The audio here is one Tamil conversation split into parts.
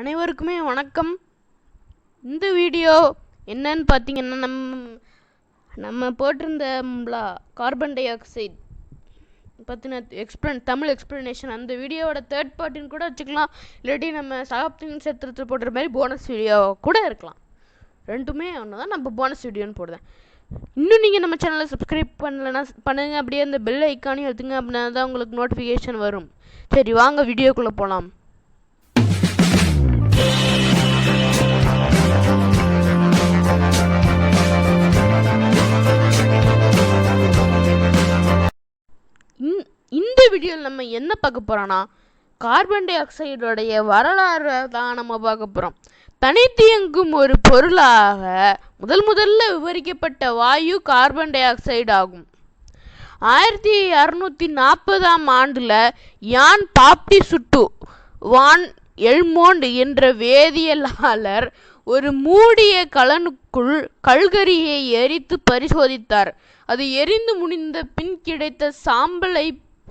அனைவருக்குமே வணக்கம். இந்த வீடியோ என்னன்னு பார்த்தீங்கன்னா, நம்ம போட்டிருந்த கார்பன் டை ஆக்சைடு பற்றின தமிழ் எக்ஸ்பிளனேஷன், அந்த வீடியோவோட தேர்ட் பார்ட்டின்னு கூட வச்சுக்கலாம். இல்லாட்டி நம்ம சகாப்தின் சேத்திரத்தில் போடுற மாதிரி போனஸ் வீடியோ கூட இருக்கலாம். ரெண்டுமே ஒன்று தான், நம்ம போனஸ் வீடியோன்னு போடுறேன். இன்னும் நீங்கள் நம்ம சேனலை சப்ஸ்கிரைப் பண்ணலைன்னா பண்ணுங்கள். அப்படியே அந்த பெல் ஐக்கானையும் எடுத்துங்க, அப்படின்னா தான் உங்களுக்கு நோட்டிஃபிகேஷன் வரும். சரி, வாங்க வீடியோக்குள்ளே போகலாம். இந்த வீடியோவில் நம்ம என்ன பார்க்க போகிறோன்னா, கார்பன் டை ஆக்சைடுடைய வரலாறு தான் நம்ம பார்க்க போகிறோம். தனித்து இயங்கும் ஒரு பொருளாக முதல்ல விவரிக்கப்பட்ட வாயு கார்பன் டை ஆக்சைடு ஆகும். 1640ஆம் ஆண்டில் யான் பாப்டிஸ்ட் வான் எல்மோண்ட் என்ற வேதியியலாளர் ஒரு மூடிய கலனுக்குள் கல்கரியை எரித்து பரிசோதித்தார். அது எரிந்து முடிந்த பின் கிடைத்த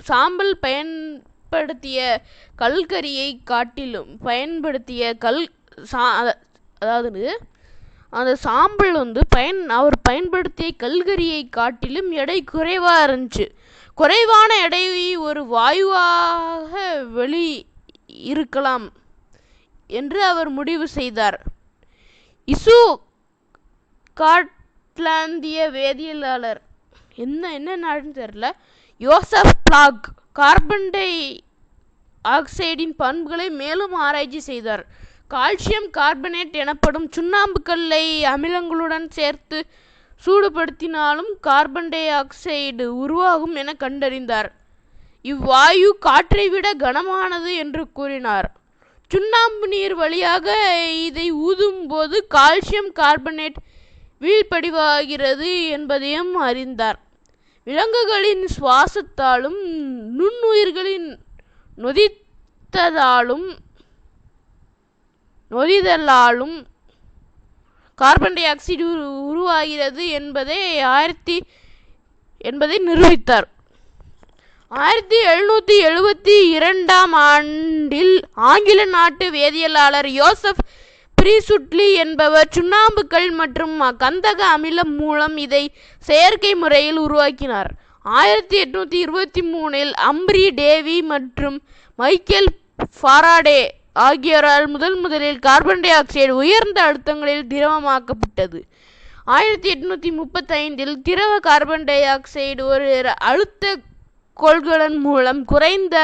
சாம்பல் பயன்படுத்திய கல்கரியை காட்டிலும் அந்த சாம்பல் அவர் பயன்படுத்திய கல்கரியை காட்டிலும் எடை குறைவாக இருந்துச்சு. குறைவான எடை ஒரு வாயுவாக வெளி இருக்கலாம் என்று அவர் முடிவு செய்தார். ஸ்காட்லாந்திய வேதியியலாளர் என்ன நாடுன்னு தெரியல, யோசப் பிளாக் கார்பன் டை ஆக்சைடின் பண்புகளை மேலும் ஆராய்ச்சி செய்தார். கால்சியம் கார்பனேட் எனப்படும் சுண்ணாம்பு கல்லை அமிலங்களுடன் சேர்த்து சூடுபடுத்தினாலும் கார்பன் டை ஆக்சைடு உருவாகும் என கண்டறிந்தார். இவ்வாயு காற்றை விட கனமானது என்று கூறினார். சுண்ணாம்பு நீர் வழியாக இதை ஊதும் போது கால்சியம் கார்பனேட் வீழ்படிவாகிறது என்பதையும் அறிந்தார். விலங்குகளின் சுவாசத்தாலும் நுண்ணுயிர்களின் நொதிதலாலும் கார்பன் டை ஆக்சைடு உருவாகிறது என்பதை நிரூபித்தார். 1772ஆம் ஆண்டில் ஆங்கில நாட்டு வேதியியலாளர் யோசப் பிரிசுட்லி என்பவர் சுண்ணாம்புக்கல் மற்றும் கந்தக அமிலம் மூலம் இதை செயற்கை முறையில் உருவாக்கினார். 1823இல் அம்ப்ரி டேவி மற்றும் மைக்கேல் ஃபாரடே ஆகியோரால் முதலில் கார்பன் டை ஆக்சைடு உயர்ந்த அழுத்தங்களில் திரவமாக்கப்பட்டது. 1835இல் திரவ கார்பன் டை ஆக்சைடு ஒரு அழுத்த கொள்கலன் மூலம் குறைந்த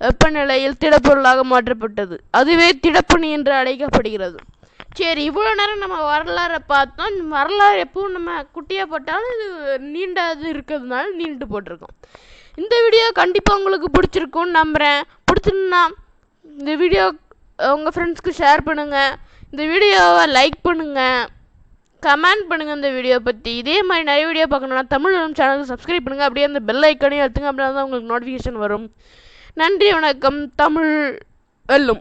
வெப்பநிலையில் திடப்பொருளாக மாற்றப்பட்டது. அதுவே திடப்பனி என்று அழைக்கப்படுகிறது. சரி, இவ்வளோ நேரம் நம்ம வரலாறை பார்த்தோம். வரலாறு எப்பவும் நம்ம குட்டியாக போட்டாலும் இது நீண்டது இருக்கிறதுனால நீண்டு போட்டிருக்கோம். இந்த வீடியோ கண்டிப்பாக உங்களுக்கு பிடிச்சிருக்கும்னு நம்புகிறேன். பிடிச்சிருந்தா இந்த வீடியோ உங்கள் ஃப்ரெண்ட்ஸ்க்கு ஷேர் பண்ணுங்கள். இந்த வீடியோவை லைக் பண்ணுங்கள், கமெண்ட் பண்ணுங்கள். இந்த வீடியோ பற்றி இதே மாதிரி நிறைய வீடியோ பார்க்கணுன்னா தமிழ் சேனலுக்கு சப்ஸ்கிரைப் பண்ணுங்கள். அப்படியே அந்த பெல் ஐக்கானையும் எடுத்துங்க, அப்படின்னா தான் உங்களுக்கு நோட்டிஃபிகேஷன் வரும். நன்றி, வணக்கம். தமிழ் வெல்லும்.